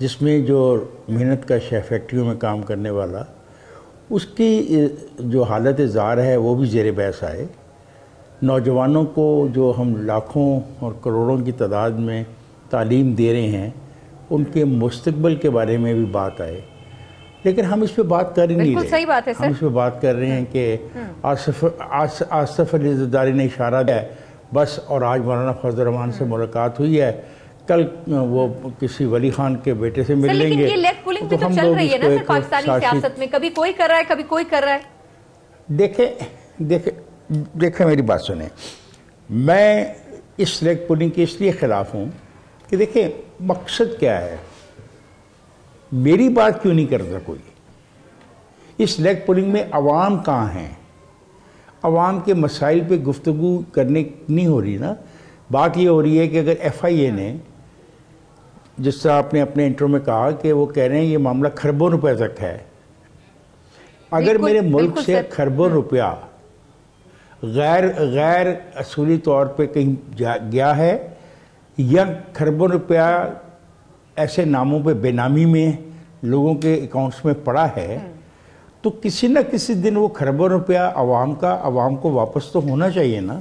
جس میں جو محنت کا شے فیکٹریوں میں کام کرنے والا، اس کی جو حالت زار ہے وہ بھی زیر بحث آئے. نوجوانوں کو جو ہم لاکھوں اور کروڑوں کی تعداد میں تعلیم دے رہے ہیں، ان کے مستقبل کے بارے میں بھی بات آئے. لیکن ہم اس پہ بات کر ہی نہیں رہے. صحیح بات ہے سر. ہم اس پہ بات کر رہے ہیں کہ آصف علی زرداری نے اشارہ دیا ہے بس، اور آج مولانا فضل الرحمان سے ملاقات ہوئی ہے، کل وہ کسی ولی خان کے بیٹے سے مل لیں گے. لیکن یہ لیگ پولنگ بھی تو چل رہی ہے نا سر پاکستانی سیاست میں، کبھی کوئی کر رہا ہے کبھی کوئی کر رہا ہے. دیکھیں میری بات سنیں، میں اس لیگ پولنگ کے اس لیے خلاف ہوں کہ دیکھیں مقصد کیا ہے، میری بات کیوں نہیں کرتا کوئی. اس لیگ پولنگ میں عوام کہاں ہیں؟ عوام کے مسائل پہ گفتگو کرنے نہیں ہو رہی نا. بات یہ ہو رہی ہے کہ اگر ایف آئی اے نے، جس طرح آپ نے اپنے انٹرو میں کہا کہ وہ کہہ رہے ہیں یہ معاملہ خربوں روپے تک ہے، اگر میرے ملک سے خربوں روپیہ غیر اصولی طور پہ کہیں گیا ہے یا خربوں روپیہ ایسے ناموں پہ بے نامی میں لوگوں کے اکاؤنٹس میں پڑا ہے، تو کسی نہ کسی دن وہ خربوں روپیہ عوام کو واپس تو ہونا چاہیے نا.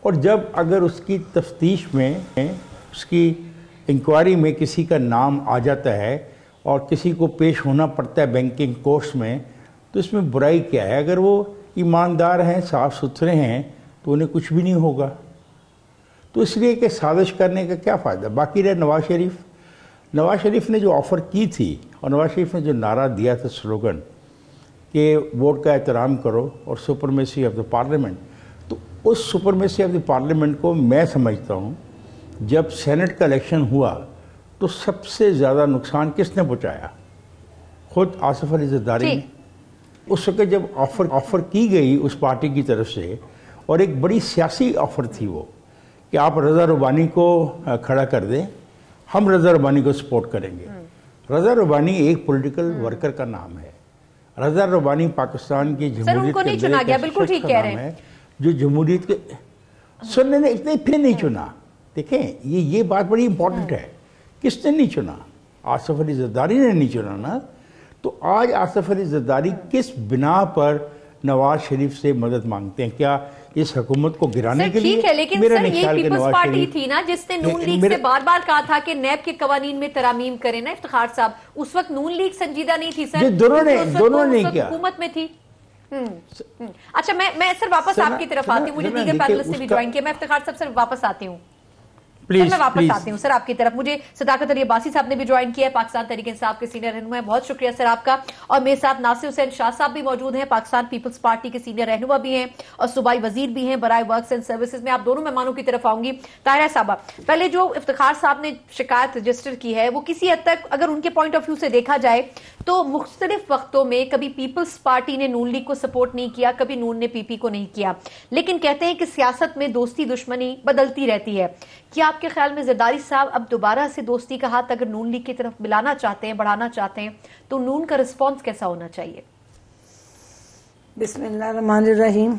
اور جب اگر اس کی تفتیش میں، اس کی انکوائری میں کسی کا نام آ جاتا ہے اور کسی کو پیش ہونا پڑتا ہے بینکنگ کورس میں، تو اس میں برائی کیا ہے؟ اگر وہ ایماندار ہیں، صاف ستھرے ہیں، تو انہیں کچھ بھی نہیں ہوگا. تو اس لیے کہ سازش کرنے کا کیا فائدہ. باقی رہے نواز شریف نے جو آفر کی تھی، اور نواز شریف نے جو نعرہ دیا تھا سلوگن کہ ووٹ کا احترام کرو اور سپرمیسی آف دا پارلیمنٹ، تو اس سپرمیسی آف دا پارلیمنٹ کو میں سمجھتا ہوں جب سینٹ کا الیکشن ہوا تو سب سے زیادہ نقصان کس نے پہنچایا؟ خود آصف علی زرداری نے. اس وقت جب آفر کی گئی اس پارٹی کی طرف سے، اور ایک بڑی سیاسی آفر تھی وہ کہ آپ رضا ربانی کو کھڑا کر دیں، ہم رضا ربانی کو سپورٹ کریں گے. رضا ربانی ایک پولیٹیکل ورکر کا نام ہے. رضا ربانی پاکستان کی جمہوریت کے اندر ایک شخص کا نام ہے جو جمہوریت کے سننے نے اتنے پھر نہیں چنا. دیکھیں یہ بات بڑی امپورٹنٹ ہے. کس نے نہیں چنا؟ آصف علی زرداری نے نہیں چنا نا. تو آج آصف علی زرداری کس بنا پر نواز شریف سے مدد مانگتے ہیں؟ کیا اس حکومت کو گرانے کے لیے؟ ٹھیک ہے، لیکن سر یہ پیپلز پارٹی تھی نا جس نے نون لیگ سے بار بار کہا تھا کہ نیب کے قوانین میں ترامیم کریں نا افتخار صاحب. اس وقت نون لیگ سنجیدہ نہیں تھی سر، دونوں نے کیا حکومت میں تھی. اچھا میں سر واپس آپ کی طرف آتی ہوں، مجھے دیگر پینلسٹ نے بھی جوائن کیا. میں افتخار صاحب سر واپس آتی ہوں. میں واپس آتی ہوں سر آپ کی طرف. مجھے صداقت علی عباسی صاحب نے بھی جوائن کیا ہے، پاکستان تحریک انصاف کے سینئر رہنما ہیں. بہت شکریہ سر آپ کا. اور میرے ساتھ ناصر حسین شاہ صاحب بھی موجود ہیں، پاکستان پیپلز پارٹی کے سینئر رہنما بھی ہیں اور صوبائی وزیر بھی ہیں برائے ورکس اینڈ سروسز. میں آپ دونوں مہمانوں کی طرف آؤں گی. طاہرہ صاحبہ، پہلے جو افتخار صاحب نے شکایت رجسٹر کی ہے وہ کسی حد تک اگر ان کے پوائنٹ آف ویو سے دیکھا جائے تو مختلف وقتوں میں کبھی پیپلز پارٹی نے نون لیگ کو سپورٹ نہیں کیا، کبھی نون نے پی پی کو نہیں کیا. لیکن کہتے ہیں کہ سیاست میں دوستی دشمنی بدلتی رہتی ہے. کیا آپ کے خیال میں زرداری صاحب اب دوبارہ سے دوستی کا ہاتھ اگر نون لیگ کی طرف ملانا چاہتے ہیں، بڑھانا چاہتے ہیں، تو نون کا رسپانس کیسا ہونا چاہیے؟ بسم اللہ الرحمن الرحیم.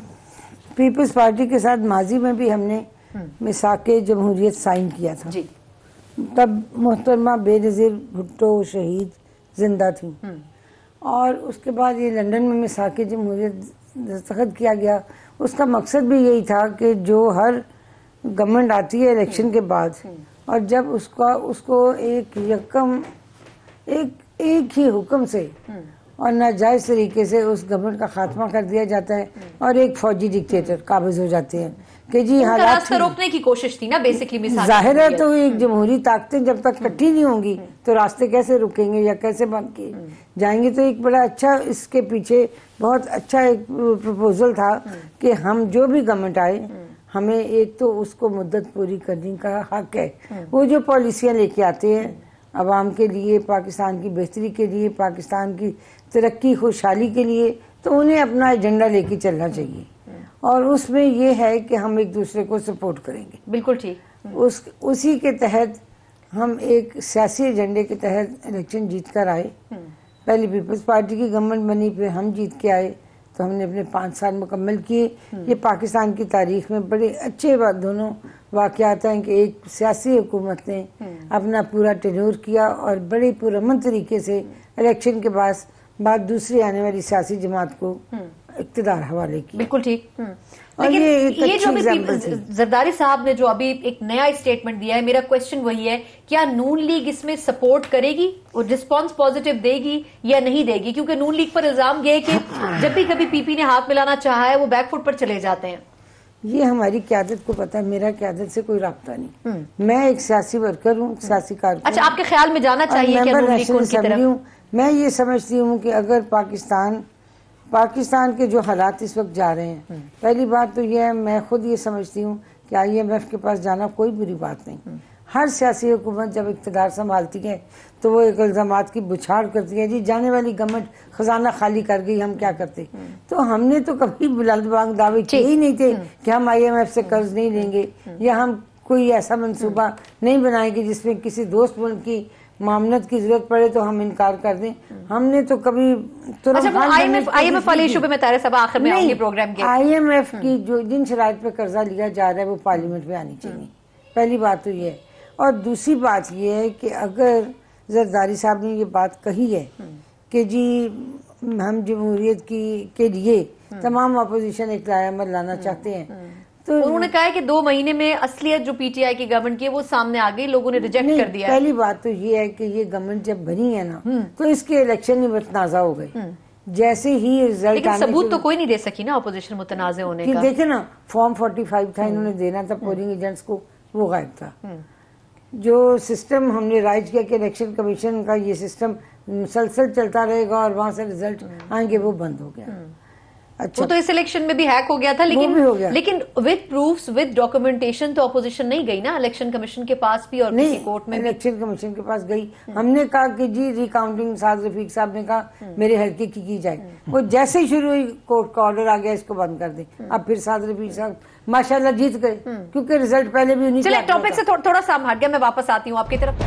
پیپلز پارٹی کے ساتھ ماضی میں بھی ہم نے میثاق جمہوریت سائن کیا تھا. جی. تب محترمہ بے نظیر بھٹو شہید زندہ تھیں، اور اس کے بعد یہ لندن میں میثاق جمہوریت دستخط کیا گیا. اس کا مقصد بھی یہی تھا کہ جو ہر گورنمنٹ آتی ہے الیکشن کے بعد، اور جب اس کو ایک ہی حکم سے اور ناجائز طریقے سے اس گورنمنٹ کا خاتمہ کر دیا جاتا ہے اور ایک فوجی ڈکٹیٹر قابض ہو جاتے ہیں کہ جی حالات روکنے کی کوشش تھی نا بیسکلی. ظاہر ہے تو ایک جمہوری طاقتیں جب تک کٹھی نہیں ہوں گی تو راستے کیسے رکیں گے یا کیسے بن کے جائیں گے. تو ایک بڑا اچھا اس کے پیچھے بہت اچھا ایک پروپوزل تھا کہ ہم جو بھی گورنمنٹ آئے ہمیں ایک تو اس کو مدت پوری کرنے کا حق ہے. وہ جو پالیسیاں لے کے آتے ہیں عوام کے لیے، پاکستان کی بہتری کے لیے، پاکستان کی ترقی خوشحالی کے لیے، تو انہیں اپنا ایجنڈا لے کے چلنا چاہیے. اور اس میں یہ ہے کہ ہم ایک دوسرے کو سپورٹ کریں گے. بالکل ٹھیک. اسی کے تحت ہم ایک سیاسی ایجنڈے کے تحت الیکشن جیت کر آئے. پہلے پیپلز پارٹی کی گورنمنٹ بنی، پھر ہم جیت کے آئے. تو ہم نے اپنے 5 سال مکمل کیے. یہ پاکستان کی تاریخ میں بڑے اچھے دونوں واقعات ہیں کہ ایک سیاسی حکومت نے اپنا پورا ٹینور کیا اور بڑے پرامن طریقے سے الیکشن کے بعد دوسری آنے والی سیاسی جماعت کو اقتدار حوالے کی. بالکل ٹھیک. لیکن یہ جو زرداری صاحب نے جو ابھی ایک نیا اسٹیٹمنٹ دیا ہے، میرا کوشچن وہی ہے، کیا نون لیگ اس میں سپورٹ کرے گی اور رسپانس پازیٹیو دے گی یا نہیں دے گی؟ کیونکہ نون لیگ پر الزام یہ ہے کہ جب بھی کبھی پی پی نے ہاتھ ملانا چاہا ہے وہ بیک فٹ پر چلے جاتے ہیں. یہ ہماری قیادت کو پتا ہے، میرا قیادت سے کوئی رابطہ نہیں. میں ایک سیاسی ورکر ہوں، سیاسی کارکن. اچھا، آپ کے خیال میں جانا چاہیے کہ نون لیگ کو ان کی طرف؟ میں یہ سمجھتی ہوں کہ اگر پاکستان کے جو حالات اس وقت جا رہے ہیں، پہلی بات تو یہ ہے، میں خود یہ سمجھتی ہوں کہ IMF کے پاس جانا کوئی بری بات نہیں. ہر سیاسی حکومت جب اقتدار سنبھالتی ہے تو وہ ایک الزامات کی بچھاڑ کرتی ہے، جی جانے والی گورنمنٹ خزانہ خالی کر گئی، ہم کیا کرتے. تو ہم نے تو کبھی بلند بانگ دعوے کیے ہی نہیں تھے کہ ہم IMF سے قرض نہیں لیں گے یا ہم کوئی ایسا منصوبہ نہیں بنائیں گے جس میں کسی دوست ملک کی معاملت کی ضرورت پڑے تو ہم انکار کر دیں. ہم نے تو کبھی IMF والے ایشو پہ میں تارے صاحب آخر میں آؤں گی پروگرام کے. IMF کی جو جن شرائط پہ قرضہ لیا جا رہا ہے وہ پارلیمنٹ میں آنی چاہیے. پہلی بات تو یہ ہے. اور دوسری بات یہ ہے کہ اگر زرداری صاحب نے یہ بات کہی ہے کہ جی ہم جمہوریت کے لیے تمام اپوزیشن ایک رائے عمل لانا چاہتے ہیں، تو انہوں نے کہا ہے کہ 2 مہینے میں اصلیت جو پی ٹی آئی کی گورنمنٹ کی ہے وہ سامنے آ گئی، لوگوں نے ریجیکٹ کر دیا. پہلی بات تو یہ ہے کہ یہ گورنمنٹ جب بنی ہے نا تو اس کے الیکشن ہی متنازع ہو گئے. جیسے ہی رزلٹ لیکن ثبوت تو کوئی نہیں دے سکی نا اپوزیشن متنازع ہونے کا. دیکھیں نا، فارم 45 تھا، انہوں نے دینا تھا پولنگ ایجنٹس کو، وہ غائب تھا. جو سسٹم ہم نے رائج کیا کہ الیکشن کمیشن کا یہ سسٹم مسلسل چلتا رہے گا اور وہاں سے رزلٹ آئیں گے، وہ بند ہو گیا. وہ تو اس الیکشن میں بھی ہیک ہو گیا تھا، لیکن ود پروفز ود ڈاکومنٹیشن تو اپوزیشن نہیں گئی نا الیکشن کمیشن کے پاس بھی اور کسی کورٹ میں. الیکشن کمیشن کے پاس گئی. ہم نے کہا کہ جی ری کاؤنٹنگ سعد رفیق صاحب نے کہا میرے حلقے کی جائے. وہ جیسے ہی شروع ہوئی کورٹ کا آرڈر آ گیا اس کو بند کر دیں. اب پھر سعد رفیق صاحب ماشاءاللہ جیت گئے کیونکہ رزلٹ پہلے بھی انہیں. چلے ٹاپک سے تھوڑا سا ہٹ گیا، میں واپس آتی ہوں آپ کی طرف.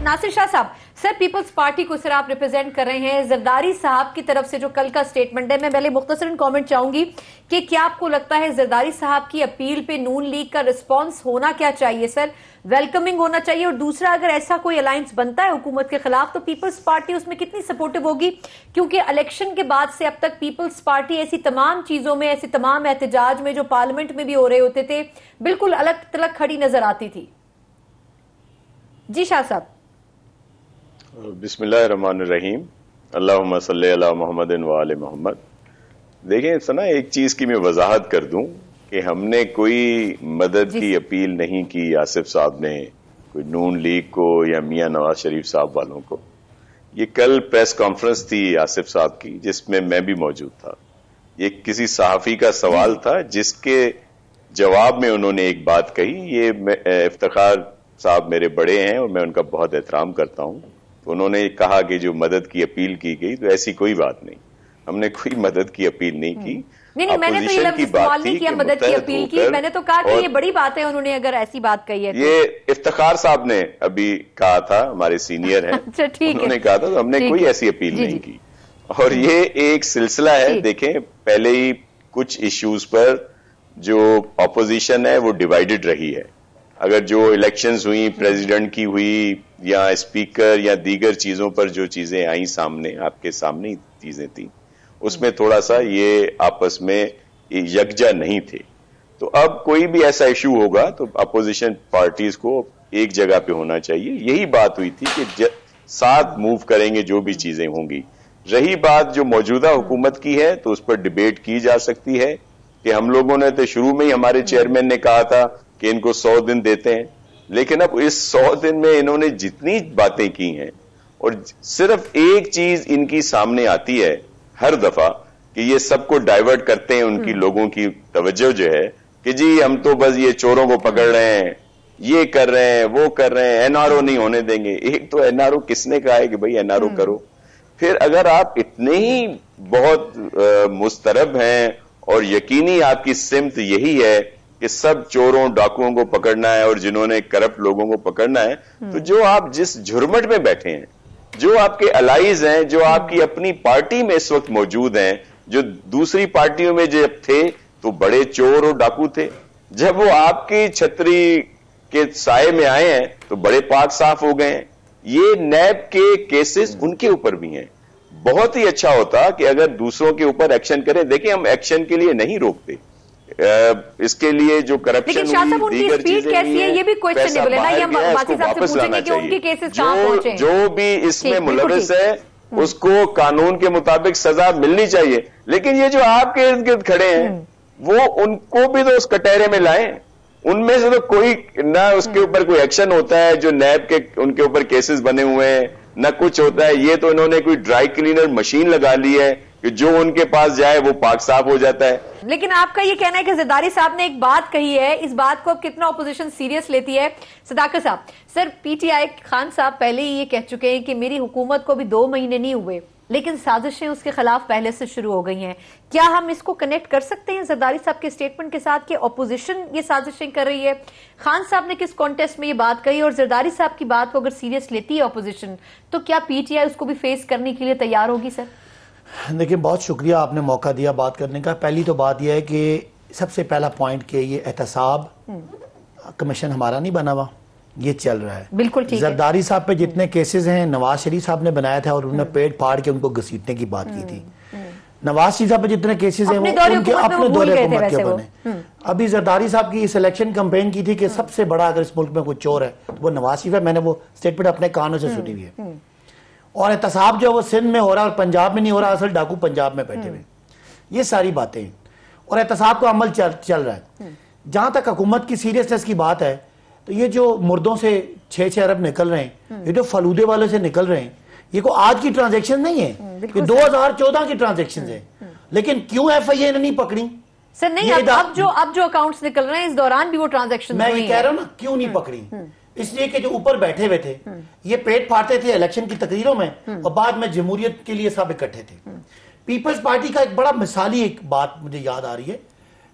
ناصر شاہ صاحب، سر پیپلز پارٹی کو سر آپ ریپرزینٹ کر رہے ہیں، زرداری صاحب کی طرف سے جو کل کا سٹیٹمنٹ ہے، میں پہلے مختصراً کامنٹ چاہوں گی کہ کیا آپ کو لگتا ہے زرداری صاحب کی اپیل پہ نون لیگ کا رسپانس ہونا کیا چاہیے؟ سر ویلکمنگ ہونا چاہیے، اور دوسرا اگر ایسا کوئی الائنس بنتا ہے حکومت کے خلاف تو پیپلز پارٹی اس میں کتنی سپورٹو ہوگی؟ کیونکہ الیکشن کے بعد سے اب تک پیپلز پارٹی ایسی تمام چیزوں میں، ایسی تمام احتجاج میں جو پارلیمنٹ میں بھی ہو رہے ہوتے تھے، بالکل الگ تلگ کھڑی نظر آتی تھی. جی شاہ صاحب. بسم اللہ الرحمن الرحیم، اللہم صلی علی محمد وآل محمد. دیکھیں سنا، ایک چیز کی میں وضاحت کر دوں کہ ہم نے کوئی مدد کی اپیل نہیں کی آصف صاحب نے کوئی نون لیگ کو یا میاں نواز شریف صاحب والوں کو. یہ کل پریس کانفرنس تھی آصف صاحب کی جس میں میں بھی موجود تھا. یہ کسی صحافی کا سوال تھا جس کے جواب میں انہوں نے ایک بات کہی. یہ افتخار صاحب میرے بڑے ہیں اور میں ان کا بہت احترام کرتا ہوں. انہوں نے کہا کہ جو مدد کی اپیل کی گئی، تو ایسی کوئی بات نہیں، ہم نے کوئی مدد کی اپیل نہیں کی. نہیں، میں نے تو یہ لفظ استعمال نہیں کیا مدد کی اپیل کی، میں نے تو کہا کہ یہ بڑی بات ہے انہوں نے اگر ایسی بات کہی ہے. یہ افتخار صاحب نے ابھی کہا تھا، ہمارے سینئر ہیں، انہوں نے کہا تھا، تو ہم نے کوئی ایسی اپیل نہیں کی. اور یہ ایک سلسلہ ہے. دیکھیں پہلے ہی کچھ ایشوز پر جو اپوزیشن ہے وہ ڈیوائیڈڈ رہی ہے. اگر جو الیکشنز ہوئی، پریزیڈنٹ کی ہوئی یا اسپیکر یا دیگر چیزوں پر جو چیزیں آئیں سامنے، آپ کے سامنے چیزیں تھیں، اس میں تھوڑا سا یہ آپس میں یکجا نہیں تھے. تو اب کوئی بھی ایسا ایشو ہوگا تو اپوزیشن پارٹیز کو ایک جگہ پہ ہونا چاہیے. یہی بات ہوئی تھی کہ ساتھ موو کریں گے جو بھی چیزیں ہوں گی. رہی بات جو موجودہ حکومت کی ہے تو اس پر ڈیبیٹ کی جا سکتی ہے کہ ہم لوگوں نے تو شروع میں ہی ہمارے چیئرمین نے کہا تھا کہ ان کو 100 دن دیتے ہیں، لیکن اب اس 100 دن میں انہوں نے جتنی باتیں کی ہیں اور صرف ایک چیز ان کی سامنے آتی ہے ہر دفعہ کہ یہ سب کو ڈائیورٹ کرتے ہیں. ان کی لوگوں کی توجہ جو ہے کہ جی ہم تو بس یہ چوروں کو پکڑ رہے ہیں، یہ کر رہے ہیں وہ کر رہے ہیں, NRO نہیں ہونے دیں گے. ایک تو NRO کس نے کہا ہے کہ بھائی NRO کرو؟ پھر اگر آپ اتنے ہی بہت مسترب ہیں اور یقینی آپ کی سمت یہی ہے کہ سب چوروں ڈاکوؤں کو پکڑنا ہے اور جنہوں نے کرپٹ لوگوں کو پکڑنا ہے, تو جو آپ جس جھرمٹ میں بیٹھے ہیں, جو آپ کے الائز ہیں, جو آپ کی اپنی پارٹی میں اس وقت موجود ہیں, جو دوسری پارٹیوں میں جب تھے تو بڑے چور اور ڈاکو تھے, جب وہ آپ کی چھتری کے سائے میں آئے ہیں تو بڑے پاک صاف ہو گئے ہیں. یہ نیب کے کیسز ان کے اوپر بھی ہیں. بہت ہی اچھا ہوتا کہ اگر دوسروں کے اوپر ایکشن کریں. دیکھیں ہم ایکشن کے لیے نہیں روکتے, اس کے لیے جو کرپشن جو بھی اس میں ملوث ہے اس کو قانون کے مطابق سزا ملنی چاہیے. لیکن یہ جو آپ کے ارد گرد کھڑے ہیں وہ ان کو بھی تو اس کٹہرے میں لائیں. ان میں سے تو کوئی نہ اس کے اوپر کوئی ایکشن ہوتا ہے, جو نیب کے ان کے اوپر کیسز بنے ہوئے ہیں, نہ کچھ ہوتا ہے. یہ تو انہوں نے کوئی ڈرائی کلینر مشین لگا لی ہے کہ جو ان کے پاس جائے وہ پاک صاف ہو جاتا ہے. لیکن آپ کا یہ کہنا ہے کہ زرداری صاحب نے ایک بات کہی ہے, اس بات کو اب کتنا اپوزیشن سیریس لیتی ہے؟ صداقت صاحب, سر PTI خان صاحب پہلے ہی یہ کہہ چکے ہیں کہ میری حکومت کو بھی 2 مہینے نہیں ہوئے لیکن سازشیں اس کے خلاف پہلے سے شروع ہو گئی ہیں. کیا ہم اس کو کنیکٹ کر سکتے ہیں زرداری صاحب کے سٹیٹمنٹ کے ساتھ کہ اپوزیشن یہ سازشیں کر رہی ہے؟ خان صاحب نے کس کانٹیسٹ میں یہ بات کہی, اور زرداری صاحب کی بات کو اگر سیریس لیتی ہے اپوزیشن تو کیا PTI اس کو بھی فیس کرنے کے لیے تیار ہوگی؟ سر دیکھیں, بہت شکریہ آپ نے موقع دیا بات کرنے کا. پہلی تو بات یہ ہے کہ سب سے پہلا پوائنٹ کہ یہ احتساب کمیشن ہمارا نہیں بنا ہوا, یہ چل رہا ہے. بالکل ٹھیک ہے. زرداری صاحب پہ جتنے کیسز ہیں نواز شریف صاحب نے بنایا تھا اور انہوں نے پیٹ پھاڑ کے ان کو گھسیٹنے کی بات کی تھی. نواز شریف صاحب پہ جتنے کیسز ہیں وہ ان کے اپنے دورے حکومت کے بنے. ابھی زرداری صاحب کی اس الیکشن کمپین کی تھی کہ سب سے بڑا اگر اس ملک میں کوئی چور ہے وہ نواز شریف ہے. میں نے وہ سٹیٹمنٹ اپنے کانوں سے سنی ہوئی ہے. اور احتساب جو وہ سندھ میں ہو رہا ہے اور پنجاب میں نہیں ہو رہا, اصل ڈاکو پنجاب میں بیٹھے ہوئے. یہ ساری باتیں ہیں اور احتساب کا عمل چل رہا ہے. جہاں تک حکومت کی سیریسنس کی بات ہے تو یہ جو مردوں سے 6 ارب نکل رہے ہیں, یہ جو فلودے والے سے نکل رہے ہیں, یہ کوئی آج کی ٹرانزیکشن نہیں ہے, یہ 2014 کی ٹرانزیکشن ہے. لیکن کیوں FIA نے نہیں پکڑی؟ سر نہیں, اب جو اکاؤنٹس نکل رہے ہیں اس دوران بھی وہ ٹرانزیکشن میں یہ کہہ رہا ہوں نا, کیوں نہیں پکڑی؟ اس لیے کہ جو اوپر بیٹھے ہوئے تھے یہ پیٹ پھاڑتے تھے الیکشن کی تقریروں میں اور بعد میں جمہوریت کے لیے سب اکٹھے تھے. پیپلز پارٹی کا ایک بڑا مثالی ایک بات مجھے یاد آ رہی ہے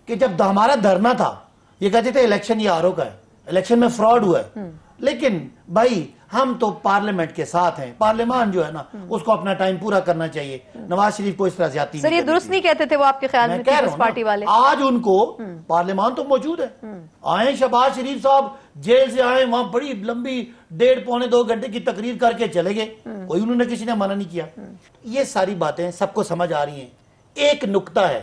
کہ جب ہمارا دھرنا تھا یہ کہتے تھے الیکشن یہ RO کا ہے, الیکشن میں فراڈ ہوا ہے. لیکن بھائی ہم تو پارلیمنٹ کے ساتھ ہیں, پارلیمان جو ہے نا اس کو اپنا ٹائم پورا کرنا چاہیے. نواز شریف کو اس طرح زیادتی سر یہ درست نہیں کہتے تھے وہ آپ کے خیال میں پیپلز پارٹی والے؟ آج ان کو پارلیمان تو موجود ہے, آئیں شہباز شریف صاحب جیل سے آئے, وہاں بڑی لمبی 1.5-2 گھنٹے کی تقریر کر کے چلے گئے, کوئی انہوں نے کسی نے منع نہیں کیا. یہ ساری باتیں سب کو سمجھ آ رہی ہیں. ایک نقطہ ہے,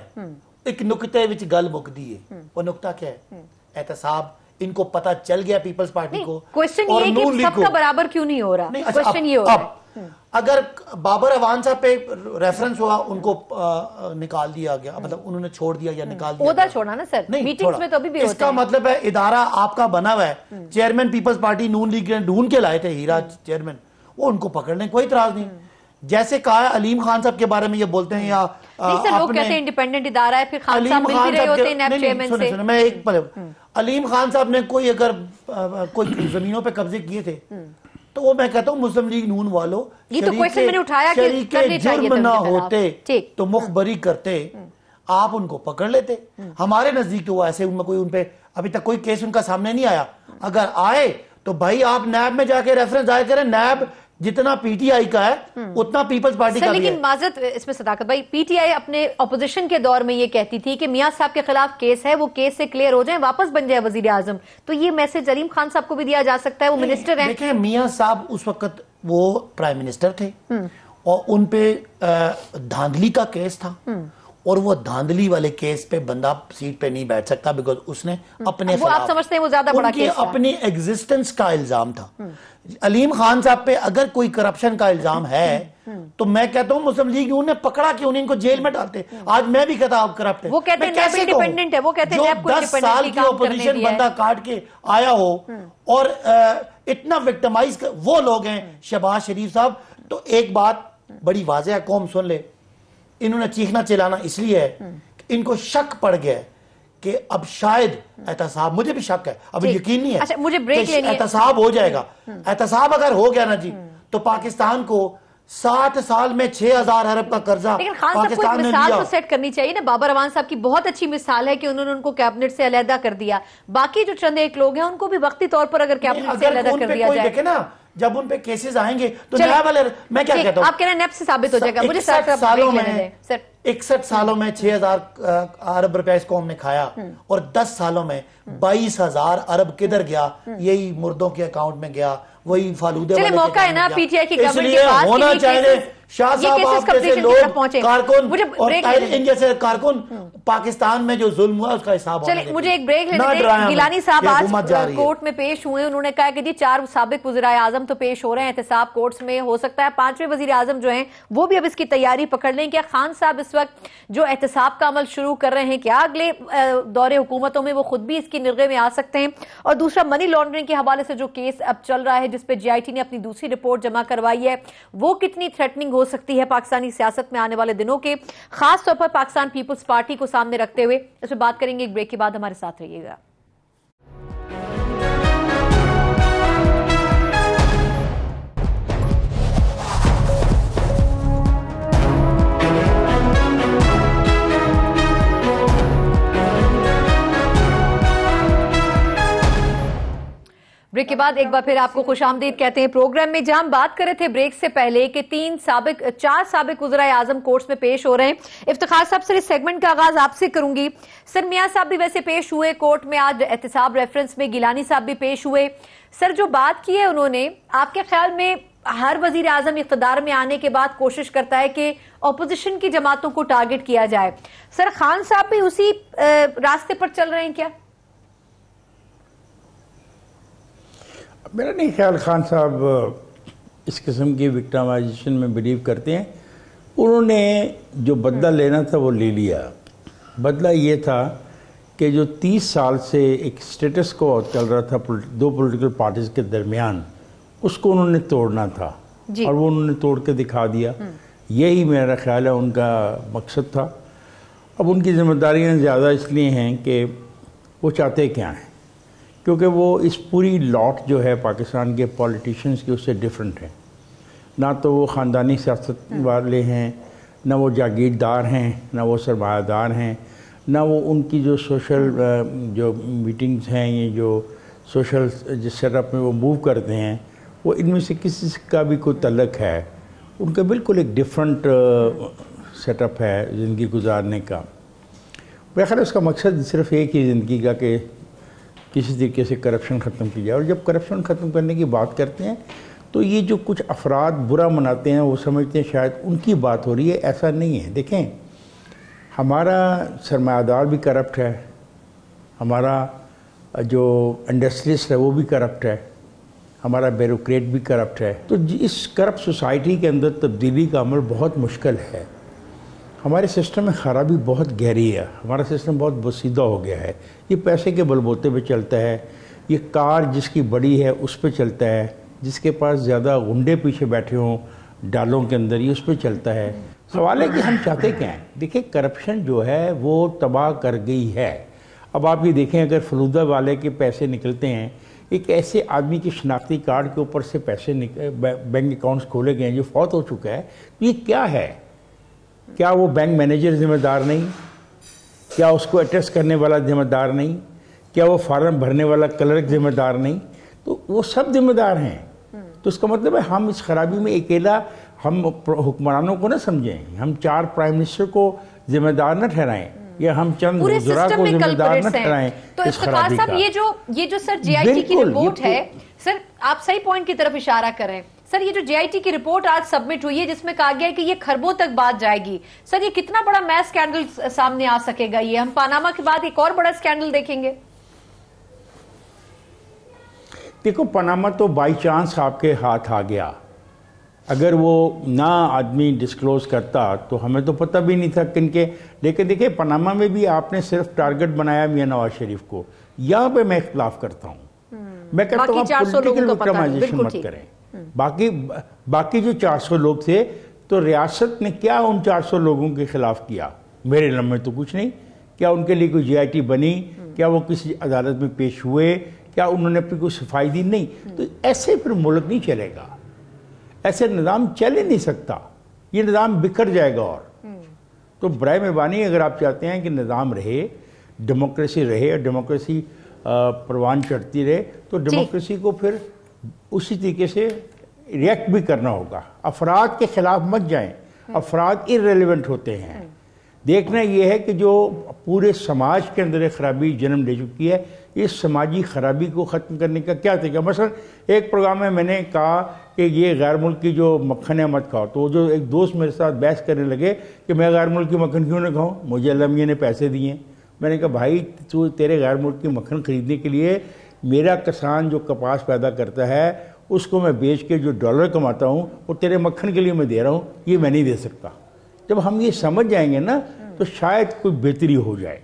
ایک نقطے وچ گل مکدی ہے. وہ نقطہ کیا ہے؟ احتساب. ان کو پتا چل گیا پیپلز پارٹی کو. کوئسچن یہ کہ سب کا برابر کیوں نہیں ہو رہا, کوئسچن یہ ہو رہا ہے. اگر بابر اعوان صاحب پہ ریفرنس ہوا ان کو نکال دیا گیا, مطلب انہوں نے چھوڑ دیا یا نکال دیا, عہدہ چھوڑنا نا سر, میٹنگز میں تو ابھی بھی ہوتا ہے. اس کا مطلب ہے ادارہ آپ کا بنا ہوا ہے. چیئرمین پیپلز پارٹی نون لیگ نے ڈھونڈ کے لائے تھے, ہیرا چیئرمین, وہ ان کو پکڑنے کوئی اعتراض نہیں. جیسے کہا ہے علیم خان صاحب کے بارے میں یہ بولتے ہیں یا لوگ کہتے ہیں انڈیپینڈنٹ ادارہ ہے, پھر خان صاحب مل بھی رہے ہوتے ہیں نیب چیئرمین سے. میں ایک علیم خان صاحب نے کوئی اگر کوئی زمینوں پہ قبضے کیے تھے تو وہ میں کہتا ہوں مسلم لیگ نون والوں شریک جرم نہ ہوتے تو مخبری کرتے, آپ ان کو پکڑ لیتے. ہمارے نزدیک تو وہ ایسے ان میں کوئی ان پہ ابھی تک کوئی کیس ان کا سامنے نہیں آیا. اگر آئے تو بھائی آپ نیب میں جا کے ریفرنس ضائع کریں. نیب جتنا PTI کا ہے اتنا پیپلز پارٹی کا بھی ہے. لیکن معذرت اس میں صداقت بھائی, PTI اپنے اپوزیشن کے دور میں یہ کہتی تھی کہ میاں صاحب کے خلاف کیس ہے, وہ کیس سے کلیئر ہو جائیں, واپس بن جائے وزیر اعظم. تو یہ میسج علیم خان صاحب کو بھی دیا جا سکتا ہے, وہ منسٹر ہیں. دیکھیں میاں صاحب اس وقت وہ پرائم منسٹر تھے اور ان پہ دھاندلی کا کیس تھا, اور وہ دھاندلی والے کیس پہ بندہ سیٹ پہ نہیں بیٹھ سکتا بیکاز اس نے اپنے آپ سمجھتے ہیں وہ زیادہ بڑا کیس تھا, اپنی ایگزسٹنس کا الزام تھا. علیم خان صاحب پہ اگر کوئی کرپشن کا الزام ہے تو میں کہتا ہوں مسلم لیگ انہوں نے پکڑا کہ انہیں ان کو جیل میں ڈالتے. آج میں بھی کہتا آپ کرپٹ ہے, وہ کہتے ہیں نیب انڈیپینڈنٹ ہے, وہ کہتے ہیں نیب کو 10 سال کی اپوزیشن بندہ کاٹ کے آیا ہو اور اتنا وکٹمائز وہ لوگ ہیں شہباز شریف صاحب. تو ایک بات بڑی واضح ہے, قوم سن لے, انہوں نے چیخنا چلانا اس لیے ہے کہ ان کو شک پڑ گیا ہے کہ اب شاید احتساب، مجھے بھی شک ہے، اب یقین نہیں ہے مجھے بریک لینی ہے، احتساب ہو جائے گا. احتساب اگر ہو گیا نا جی تو پاکستان کو 60 سال میں 6000 ارب کا قرضہ پاکستان نے مثال تو سیٹ کرنی چاہیے نا. بابر اعوان صاحب کی بہت اچھی مثال ہے کہ انہوں نے ان کو کیبنٹ سے علیحدہ کر دیا. باقی جو چند ایک لوگ ہیں ان کو بھی وقتی طور پر اگر کیبنٹ سے علیحدہ کر دیا جائے. دیکھیں نا جب ان پہ کیسز آئیں گے تو نیا والے، میں کیا کہتا ہوں، آپ کہہ رہے ہیں نیب سے ثابت ہو جائے گا. مجھے 61 سالوں میں 6000 ارب روپے اس قوم نے کھایا اور 10 سالوں میں 22,000 ارب کدھر گیا؟ یہی مردوں کے اکاؤنٹ میں گیا، وہی فالودے والے موقع ہے نا پی ٹی آئی کی گورنمنٹ کے پاس ہونا چاہیے. شاہ صاحب آپ جیسے لوگ کارکن اور ان جیسے کارکن پاکستان میں جو ظلم ہوا اس کا حساب ہونا چلے. مجھے ایک بریک لینے دیں. گیلانی صاحب آج کورٹ میں پیش ہوئے، انہوں نے کہا کہ جی 4 سابق وزرائے اعظم تو پیش ہو رہے ہیں احتساب کورٹس میں، ہو سکتا ہے 5ویں وزیر اعظم جو ہیں وہ بھی اب اس کی تیاری پکڑ لیں. کیا خان صاحب اس وقت جو احتساب کا عمل شروع کر رہے ہیں کیا اگلے دور حکومتوں میں وہ خود بھی اس کی نرغے میں آ سکتے ہیں؟ اور دوسرا منی لانڈرنگ کے حوالے سے جو کیس اب چل رہا ہے جس پہ جی آئی ٹی نے اپنی دوسری رپورٹ جمع کروائی ہے، وہ کتنی تھریٹننگ ہو سکتی ہے پاکستانی سیاست میں آنے والے دنوں کے، خاص طور پر پاکستان پیپلز پارٹی کو سامنے رکھتے ہوئے؟ اس پہ بات کریں گے ایک بریک کے بعد. ہمارے ساتھ رہیے گا. بریک کے بعد ایک بار پھر آپ کو خوش آمدید کہتے ہیں پروگرام میں. جہاں ہم بات کر رہے تھے بریک سے پہلے کہ 4 سابق وزرائے اعظم کورٹس میں پیش ہو رہے ہیں. افتخار صاحب سر اس سیگمنٹ کا آغاز آپ سے کروں گی. سر میاں صاحب بھی ویسے پیش ہوئے کورٹ میں آج احتساب ریفرنس میں، گیلانی صاحب بھی پیش ہوئے. سر جو بات کی ہے انہوں نے، آپ کے خیال میں ہر وزیر اعظم اقتدار میں آنے کے بعد کوشش کرتا ہے کہ اپوزیشن کی جماعتوں کو ٹارگٹ کیا جائے. سر خان صاحب بھی اسی راستے پر چل رہے ہیں کیا؟ میرا نہیں خیال خان صاحب اس قسم کی وکٹمائزیشن میں بلیو کرتے ہیں. انہوں نے جو بدلہ لینا تھا وہ لے لیا. بدلہ یہ تھا کہ جو 30 سال سے ایک سٹیٹس کو چل رہا تھا 2 پولیٹیکل پارٹیز کے درمیان، اس کو انہوں نے توڑنا تھا اور وہ انہوں نے توڑ کے دکھا دیا. یہی میرا خیال ہے ان کا مقصد تھا. اب ان کی ذمہ داریاں زیادہ اس لیے ہیں کہ وہ چاہتے کیا ہیں، کیونکہ وہ اس پوری لاٹ جو ہے پاکستان کے پولیٹیشنز کی اس سے ڈیفرنٹ ہیں. نہ تو وہ خاندانی سیاست والے ہیں، نہ وہ جاگیردار ہیں، نہ وہ سرمایہ دار ہیں، نہ وہ ان کی جو سوشل جو میٹنگز ہیں، یہ جو سوشل جس سیٹ اپ میں وہ موو کرتے ہیں، وہ ان میں سے کسی کا بھی کوئی تعلق ہے. ان کا بالکل ایک ڈیفرنٹ سیٹ اپ ہے زندگی گزارنے کا. بہرحال اس کا مقصد صرف ایک ہی زندگی کا کہ کسی طریقے سے کرپشن ختم کی جائے. اور جب کرپشن ختم کرنے کی بات کرتے ہیں تو یہ جو کچھ افراد برا مناتے ہیں وہ سمجھتے ہیں شاید ان کی بات ہو رہی ہے. ایسا نہیں ہے. دیکھیں ہمارا سرمایہ دار بھی کرپٹ ہے، ہمارا جو انڈسٹریسٹ ہے وہ بھی کرپٹ ہے، ہمارا بیوروکریٹ بھی کرپٹ ہے. تو اس کرپٹ سوسائٹی کے اندر تبدیلی کا عمل بہت مشکل ہے. ہمارے سسٹم میں خرابی بہت گہری ہے. ہمارا سسٹم بہت بسیدہ ہو گیا ہے. یہ پیسے کے بلبوتے پہ چلتا ہے. یہ کار جس کی بڑی ہے اس پہ چلتا ہے. جس کے پاس زیادہ غنڈے پیچھے بیٹھے ہوں ڈالوں کے اندر، یہ اس پہ چلتا ہے. سوال ہے کہ ہم چاہتے کیا ہیں؟ دیکھیں کرپشن جو ہے وہ تباہ کر گئی ہے. اب آپ یہ دیکھیں اگر فلودہ والے کے پیسے نکلتے ہیں، ایک ایسے آدمی کی شناختی کارڈ کے اوپر سے پیسے بینک اکاؤنٹس کھولے گئے ہیں جو فوت ہو چکا ہے، یہ کیا ہے؟ کیا وہ بینک مینیجر ذمہ دار نہیں؟ کیا اس کو ایٹسٹ کرنے والا ذمہ دار نہیں؟ کیا وہ فارم بھرنے والا کلرک ذمہ دار نہیں؟ تو وہ سب ذمہ دار ہیں. تو اس کا مطلب ہے ہم اس خرابی میں اکیلا ہم حکمرانوں کو نہ سمجھیں، ہم 4 پرائم منسٹر کو ذمہ دار نہ ٹھہرائیں، یا ہم چند وزراء کو ذمہ دار نہ ٹھہرائیں اس خرابی کا. یہ جو سر جی آئی ٹی کی رپورٹ ہے، سر آپ صحیح پوائنٹ کی طرف اشارہ کر رہے ہیں. سر یہ جو جی آئی ٹی کی رپورٹ آج سبمٹ ہوئی ہے جس میں کہا گیا ہے کہ یہ خربوں تک بات جائے گی، سر یہ کتنا بڑا میس سکینڈل سامنے آ سکے گا؟ یہ ہم پاناما کے بعد ایک اور بڑا سکینڈل دیکھیں گے؟ دیکھو پاناما تو بائی چانس آپ کے ہاتھ آ گیا. اگر وہ نہ آدمی ڈسکلوز کرتا تو ہمیں تو پتہ بھی نہیں تھا کن کے. لیکن دیکھیں پاناما میں بھی آپ نے صرف ٹارگٹ بنایا میاں نواز شریف کو. یہاں پہ میں اختلاف کرتا ہوں. میں کہتا ہوں پولیٹیکل وکٹمائزیشن مت کریں. باقی جو 400 لوگ تھے تو ریاست نے کیا ان 400 لوگوں کے خلاف کیا؟ میرے علم میں تو کچھ نہیں. کیا ان کے لیے کوئی GIT بنی, کیا وہ کسی عدالت میں پیش ہوئے, کیا انہوں نے اپنی کوئی صفائی دی؟ نہیں. تو ایسے پھر ملک نہیں چلے گا, ایسے نظام چل ہی نہیں سکتا, یہ نظام بکھر جائے گا. اور تو برائے مہربانی اگر آپ چاہتے ہیں کہ نظام رہے, ڈیموکریسی رہے اور ڈیموکریسی پروان چڑھتی رہے, تو ڈیموکریسی کو پھر اسی طریقے سے ریئیکٹ بھی کرنا ہوگا. افراد کے خلاف مت جائیں, افراد ارریلیونٹ ہوتے ہیں. دیکھنا یہ ہے کہ جو پورے سماج کے اندر ایک خرابی جنم لے چکی ہے, اس سماجی خرابی کو ختم کرنے کا کیا طریقہ. مثلا ایک پروگرام میں نے کہا کہ یہ غیر ملکی جو مکھن ہے مت کھاؤ, تو جو ایک دوست میرے ساتھ بحث کرنے لگے کہ میں غیر ملکی مکھن کیوں نہ کھاؤں, مجھے اللہ میاں نے پیسے دیے. میں نے کہا بھائی تو تیرے غیر ملکی مکھن خریدنے کے لیے میرا کسان جو کپاس پیدا کرتا ہے اس کو میں بیچ کے جو ڈالر کماتا ہوں وہ تیرے مکھن کے لیے میں دے رہا ہوں, یہ میں نہیں دے سکتا. جب ہم یہ سمجھ جائیں گے نا تو شاید کوئی بہتری ہو جائے.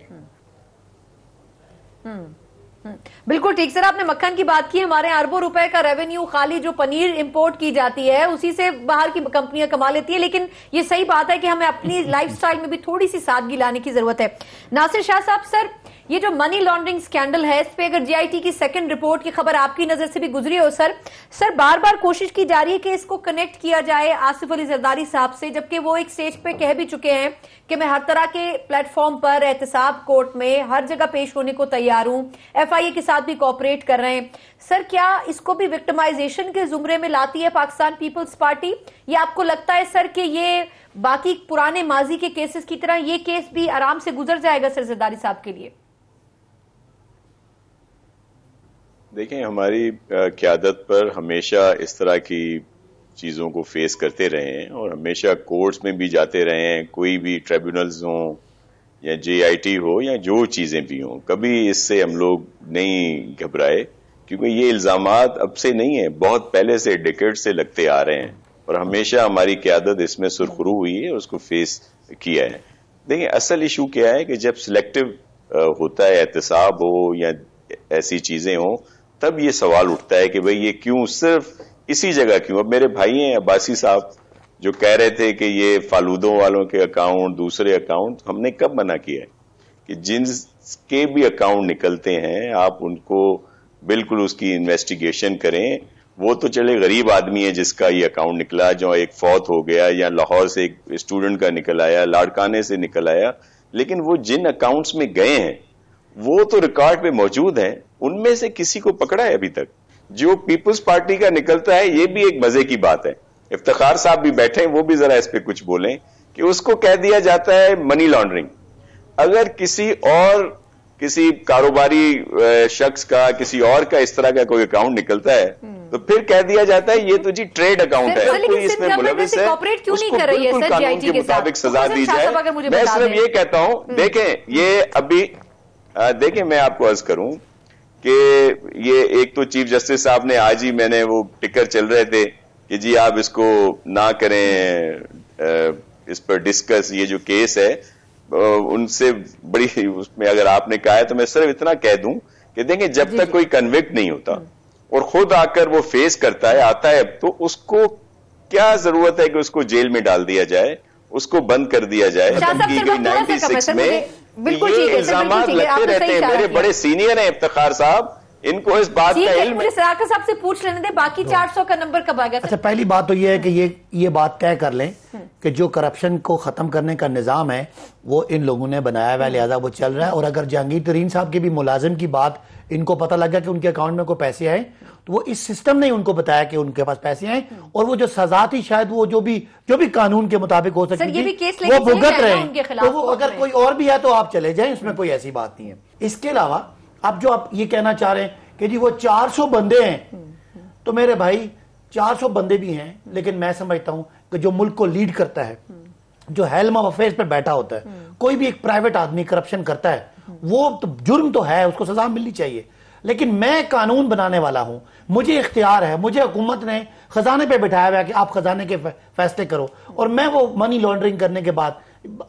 بالکل ٹھیک سر, آپ نے مکھن کی بات کی. ہمارے اربوں روپے کا ریونیو خالی جو پنیر امپورٹ کی جاتی ہے اسی سے باہر کی کمپنیاں کما لیتی ہے. لیکن یہ صحیح بات ہے کہ ہمیں اپنی لائف سٹائل میں بھی تھوڑی سی سادگی لانے کی ضرورت ہے. ناصر شاہ صاحب, سر یہ جو منی لانڈرنگ سکینڈل ہے اس پہ اگر GIT کی سیکنڈ رپورٹ کی خبر آپ کی نظر سے بھی گزری ہو سر بار بار کوشش کی جا رہی ہے کہ اس کو کنیکٹ کیا جائے آصف علی زرداری صاحب سے, جبکہ وہ ایک سٹیج پہ کہہ بھی چکے ہیں کہ میں ہر طرح کے پلیٹ فارم پر احتساب کورٹ میں ہر جگہ پیش ہونے کو تیار ہوں, FIA کے ساتھ بھی کوآپریٹ کر رہے ہیں. سر کیا اس کو بھی وکٹمائزیشن کے زمرے میں لاتی ہے پاکستان پیپلز پارٹی, یا آپ کو لگتا ہے سر کہ یہ باقی پرانے ماضی کے کیسز کی طرح یہ کیس بھی آرام سے گزر جائے گا سر زرداری صاحب کے لیے؟ دیکھیں, ہماری قیادت پر ہمیشہ اس طرح کی چیزوں کو فیس کرتے رہے ہیں اور ہمیشہ کورٹس میں بھی جاتے رہے ہیں, کوئی بھی ٹریبیونلز ہوں یا GIT ہو یا جو چیزیں بھی ہوں, کبھی اس سے ہم لوگ نہیں گھبرائے, کیونکہ یہ الزامات اب سے نہیں ہیں, بہت پہلے سے ڈیکیڈ سے لگتے آ رہے ہیں اور ہمیشہ ہماری قیادت اس میں سرخرو ہوئی ہے اور اس کو فیس کیا ہے. دیکھیں اصل ایشو کیا ہے کہ جب سلیکٹو ہوتا ہے احتساب ہو یا ایسی چیزیں ہوں, تب یہ سوال اٹھتا ہے کہ بھئی یہ کیوں صرف اسی جگہ کیوں. اب میرے بھائی ہیں عباسی صاحب جو کہہ رہے تھے کہ یہ فالودوں والوں کے اکاؤنٹ دوسرے اکاؤنٹ, ہم نے کب منع کیا ہے کہ جن کے بھی اکاؤنٹ نکلتے ہیں آپ ان کو بالکل اس کی انویسٹیگیشن کریں. وہ تو چلے غریب آدمی ہے جس کا یہ اکاؤنٹ نکلا, جو ایک فوت ہو گیا یا لاہور سے ایک اسٹوڈنٹ کا نکل آیا, لاڑکانے سے نکل آیا, لیکن وہ جن اکاؤنٹس میں گئے ہیں وہ تو ریکارڈ پہ موجود ہیں, ان میں سے کسی کو پکڑا ہے ابھی تک؟ جو پیپلز پارٹی کا نکلتا ہے یہ بھی ایک مزے کی بات ہے. افتخار صاحب بھی بیٹھے, وہ بھی ذرا اس پہ کچھ بولیں کہ اس کو کہہ دیا جاتا ہے منی لانڈرنگ. اگر کسی کاروباری شخص کا کسی اور کا اس طرح کا کوئی اکاؤنٹ نکلتا ہے تو پھر کہہ دیا جاتا ہے یہ تو جی ٹریڈ اکاؤنٹ ہے, کوئی اس میں ملوث ہے, اس کو بالکل قانون کے مطابق سزا دی جائے. میں صرف یہ کہتا ہوں, دیکھیں یہ ابھی دیکھیں میں آپ کو عرض کروں کہ یہ ایک تو چیف جسٹس صاحب نے آج ہی, میں نے وہ ٹکر چل رہے تھے کہ جی آپ اس کو نہ کریں, اس پر ڈسکس, یہ جو کیس ہے ان سے بڑی, اس میں اگر آپ نے کہا ہے تو میں صرف اتنا کہہ دوں کہ دیکھیں جب تک کوئی کنوکٹ نہیں ہوتا اور خود آ کر وہ فیس کرتا ہے, آتا ہے, تو اس کو کیا ضرورت ہے کہ اس کو جیل میں ڈال دیا جائے, اس کو بند کر دیا جائے. کی گئی 96 میں یہ الزامات لگتے رہتے ہیں. میرے بڑے سینئر ہیں افتخار صاحب, ان کو اس بات کا علم ہے. سراکر صاحب سے پوچھ لینے دیں باقی 400 کا نمبر کب آ گیا. اچھا, پہلی بات تو یہ ہے کہ یہ بات طے کر لیں کہ جو کرپشن کو ختم کرنے کا نظام ہے وہ ان لوگوں نے بنایا ہوا ہے, لہذا وہ چل رہا ہے. اور اگر جہانگیر ترین صاحب کے بھی ملازم کی بات ان کو پتہ لگ گیا کہ ان کے اکاؤنٹ میں کوئی پیسے آئے, تو وہ اس سسٹم نے ان کو بتایا کہ ان کے پاس پیسے آئے, اور وہ جو سزا تھی شاید وہ جو بھی قانون کے مطابق ہو سکتی تھی وہ بھگت رہے ہیں. تو وہ اگر کوئی اور بھی ہے تو آپ چلے جائیں, اس میں کوئی ایسی بات نہیں ہے. اس کے علاوہ اب جو آپ یہ کہنا چاہ رہے ہیں کہ جی وہ 400 بندے ہیں, تو میرے بھائی 400 بندے بھی ہیں, لیکن میں سمجھتا ہوں کہ جو ملک کو لیڈ کرتا ہے, جو ہیلم آف افیئرز پہ بیٹھا ہوتا ہے, کوئی بھی ایک پرائیویٹ آدمی کرپشن کرتا ہے وہ جرم تو ہے, اس کو سزا ملنی چاہیے, لیکن میں قانون بنانے والا ہوں, مجھے اختیار ہے, مجھے حکومت نے خزانے پہ بٹھایا ہوا ہے کہ آپ خزانے کے فیصلے کرو, اور میں وہ منی لانڈرنگ کرنے کے بعد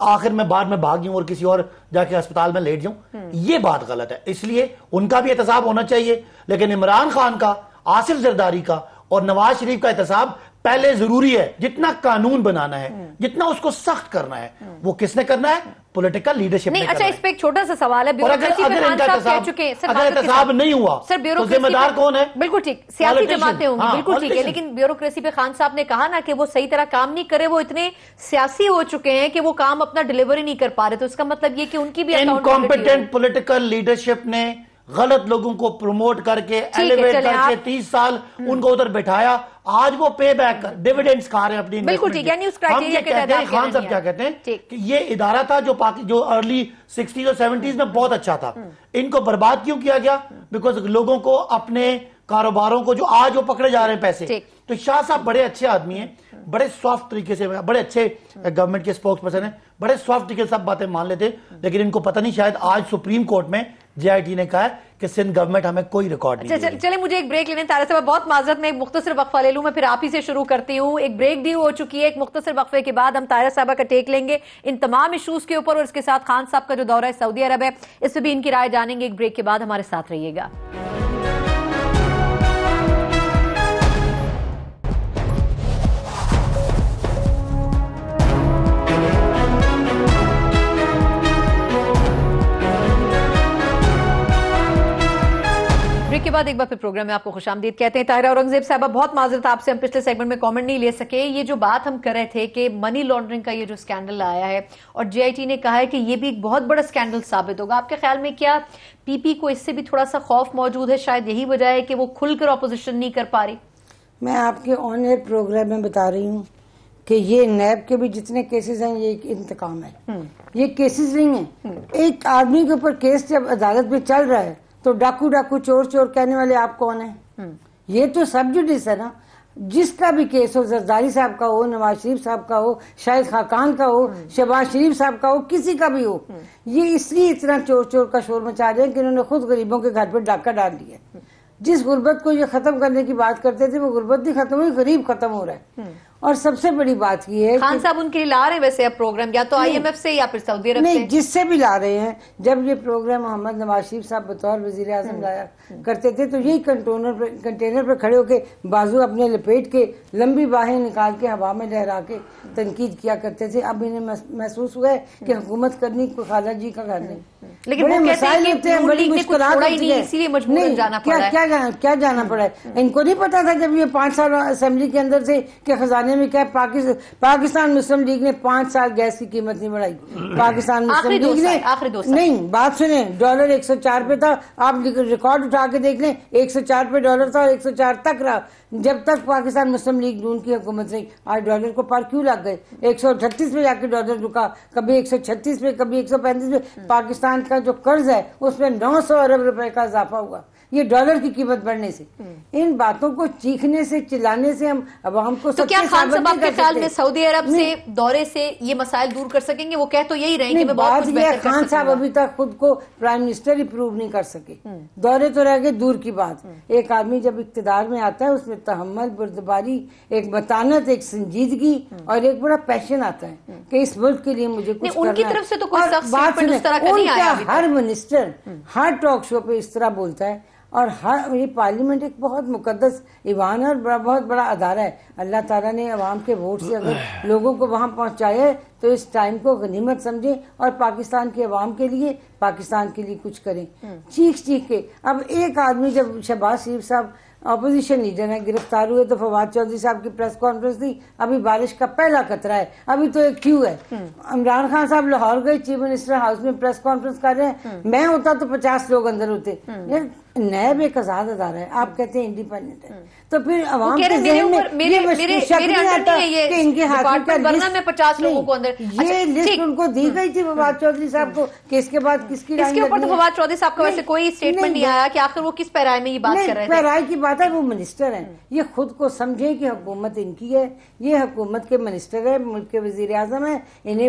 آخر میں بعد میں بھاگ جاؤں اور کسی اور جا کے ہسپتال میں لیٹ جاؤں, یہ بات غلط ہے. اس لیے ان کا بھی احتساب ہونا چاہیے, لیکن عمران خان کا, آصف زرداری کا اور نواز شریف کا احتساب پہلے ضروری ہے جتنا قانون بنانا ہے، جتنا اس کو سخت کرنا ہے، وہ کس نے کرنا ہے؟ پولیٹیکل لیڈرشپ نے کرنا ہے۔ اچھا اس پہ ایک چھوٹا سا سوال ہے، اگر احتساب نہیں ہوا تو ذمہ دار کون ہے؟ بالکل ٹھیک، سیاسی جماعتیں ہوں گی، بالکل ٹھیک ہے، لیکن بیوروکریسی پہ خان صاحب نے کہا نا کہ وہ صحیح طرح کام نہیں کرے، وہ اتنے سیاسی ہو چکے ہیں کہ وہ کام اپنا ڈیلیوری نہیں کر پا رہے، تو اس کا مطلب یہ کہ ان کی بھی انکمپیٹنٹ پولیٹیکل لیڈرشپ نے غلط لوگوں کو پروموٹ کر کے ایلیویٹ کر کے 30 سال ان کو ادھر بٹھایا، آج وہ پے بیک کر ڈیویڈنڈز کھا رہے ہیں اپنی بالکل ٹھیک ہے۔ ہم یہ کہتے ہیں، خان صاحب کیا کہتے ہیں کہ یہ ادارہ تھا جو ارلی 60s اور 70s میں بہت اچھا تھا، ان کو برباد کیوں کیا گیا؟ بیکاز لوگوں کو اپنے کاروباروں کو جو آج وہ پکڑے جا رہے ہیں پیسے، تو شاہ صاحب بڑے اچھے آدمی ہیں، بڑے سافٹ طریقے سے، بڑے اچھے گورنمنٹ کے سپوکس پرسن ہیں، بڑے سافٹ طریقے سے سب باتیں مان لیتے، لیکن ان کو پتہ نہیں شاید آج سپریم کورٹ میں جے آئی ٹی نے کہا ہے کہ سندھ گورنمنٹ ہمیں کوئی ریکارڈ نہیں۔ چلیں مجھے ایک بریک لینے، طاہرہ صاحب بہت معذرت، میں ایک مختصر وقفہ لے لوں، میں پھر آپ ہی سے شروع کرتی ہوں۔ ایک بریک ڈیو ہو چکی ہے، ایک مختصر وقفے کے بعد ہم طاہرہ صاحبہ کا ٹیک لیں گے ان تمام ایشوز کے اوپر، اور اس کے ساتھ خان صاحب کا جو دورہ سعودی عرب ہے اس پہ بھی ان کی رائے جانیں گے۔ ایک بریک کے بعد ہمارے ساتھ رہیے گا۔ کے بعد ایک بار پھر پروگرام میں آپ کو خوش آمدید کہتے ہیں۔ طاہرہ اورنگزیب صاحبہ بہت معذرت آپ سے، ہم پچھلے سیگمنٹ میں کامنٹ نہیں لے سکے۔ یہ جو بات ہم کر رہے تھے کہ منی لانڈرنگ کا یہ جو سکینڈل آیا ہے اور جے آئی ٹی نے کہا ہے کہ یہ بھی ایک بہت بڑا سکینڈل ثابت ہوگا، آپ کے خیال میں کیا پی پی کو اس سے بھی تھوڑا سا خوف موجود ہے؟ شاید یہی وجہ ہے کہ وہ کھل کر اپوزیشن نہیں کر پا رہی۔ میں آپ کے آن ایئر پروگرام میں بتا رہی ہوں کہ یہ نیب کے بھی جتنے کیسز ہیں یہ ایک انتقام ہے، یہ کیسز نہیں ہیں۔ ایک آدمی کے اوپر کیس جب عدالت میں چل رہا ہے تو ڈاکو ڈاکو چور چور کہنے والے آپ کون ہیں؟ یہ تو سب جوڈس ہے نا، جس کا بھی کیس ہو، زرداری صاحب کا ہو، نواز شریف صاحب کا ہو، شاہد خاقان کا ہو، شہباز شریف صاحب کا ہو، کسی کا بھی ہو، یہ اس لیے اتنا چور چور کا شور مچا رہے ہیں کہ انہوں نے خود غریبوں کے گھر پہ ڈاکہ ڈال دیا۔ جس غربت کو یہ ختم کرنے کی بات کرتے تھے وہ غربت نہیں ختم ہوئی، غریب ختم ہو رہا ہے۔ اور سب سے بڑی بات یہ ہے خان صاحب ان کے لیے لا رہے ہیں ویسے اب پروگرام، یا تو آئی ایم ایف سے یا پھر سعودی عرب سے، نہیں جس سے بھی لا رہے ہیں۔ جب یہ پروگرام محمد نواز شریف صاحب بطور وزیر اعظم لایا کرتے تھے تو یہی کنٹینر پہ کھڑے ہو کے بازو اپنے لپیٹ کے لمبی باہیں نکال کے ہوا میں لہرا کے تنقید کیا کرتے تھے۔ اب انہیں محسوس ہوا ہے کہ حکومت کرنی کوئی خالہ جی کا گھر نہیں، لیکن وہ کہتے ہیں کہ بڑی مشکلات ہوتی ہیں، اسی لیے مجبور جانا پڑا ہے۔ کیا جانا پڑا ہے؟ ان کو نہیں پتا تھا جب یہ 5 سال اسمبلی کے اندر سے کہ خزانے میں کیا پاکستان مسلم لیگ نے 5 سال گیس کی قیمت نہیں بڑھائی۔ پاکستان مسلم لیگ نے نہیں، بات سنیں، ڈالر 104 پہ تھا، آپ ریکارڈ اٹھا کے دیکھ لیں، 104 پہ ڈالر تھا اور 104 تک رہا جب تک پاکستان مسلم لیگ نون کی حکومت رہی۔ آج ڈالر کو پار کیوں لگ گئے؟ 138 پہ جا کے ڈالر رکا، کبھی 136 پہ، کبھی 135 پہ۔ پاکستان کا جو قرض ہے اس میں 900 ارب روپے کا اضافہ ہوا، یہ ڈالر کی قیمت بڑھنے سے۔ ان باتوں کو چیخنے سے چلانے سے ہم عوام کو تو کیا خان صاحب آپ کے خیال میں سعودی عرب سے دورے سے یہ مسائل دور کر سکیں گے؟ وہ کہہ تو یہی رہے کہ میں بہت کچھ بہتر کر سکوں گا۔ خان صاحب ابھی تک خود کو پرائم منسٹر ہی پروو نہیں کر سکے، دورے تو رہ گئے دور کی بات۔ ایک آدمی جب اقتدار میں آتا ہے اس میں تحمل، بردباری، ایک متانت، ایک سنجیدگی اور ایک بڑا پیشن آتا ہے کہ اس ملک کے لیے مجھے کچھ کرنا ہے۔ ان کی طرف سے تو کوئی سخت اسٹیٹمنٹ اس طرح کا نہیں آیا۔ ہر منسٹر ہر ٹاک شو پہ اس طرح بولتا ہے، اور یہ پارلیمنٹ ایک بہت مقدس ایوان ہے اور بہت بڑا ادارہ ہے۔ اللہ تعالیٰ نے عوام کے ووٹ سے اگر لوگوں کو وہاں پہنچایا ہے تو اس ٹائم کو غنیمت سمجھیں اور پاکستان کے عوام کے لیے، پاکستان کے لیے کچھ کریں۔ چیخ چیخ کے اب ایک آدمی، جب شہباز شریف صاحب اپوزیشن لیڈر ہیں گرفتار ہوئے تو فواد چودھری صاحب کی پریس کانفرنس تھی، ابھی بارش کا پہلا قطرہ ہے، ابھی تو ایک کیو ہے۔ عمران خان صاحب لاہور گئے، چیف منسٹر ہاؤس میں پریس کانفرنس کر رہے ہیں، میں ہوتا تو 50 لوگ اندر ہوتے۔ نیب ایک آزاد ادارہ ہے، آپ کہتے ہیں انڈیپینڈنٹ ہے، تو پھر عوام کے ذہن میں یہ شک نہیں آتا کہ ان کے ہاتھ میں میں 50 لوگوں کو اندر، یہ لسٹ ان کو دی گئی تھی فواد چودھری صاحب کو کہ اس کے بعد کس کی اس کے اوپر تو فواد چودھری صاحب کا ویسے کوئی اسٹیٹمنٹ نہیں آیا کہ آخر وہ کس پیرائے میں یہ بات کر رہے تھے۔ پیرائے کی بات ہے، وہ منسٹر ہیں، یہ خود کو سمجھیں کہ حکومت ان کی ہے، یہ حکومت کے منسٹر ہے، ملک کے وزیر اعظم ہے، انہیں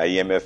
IMF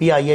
PIA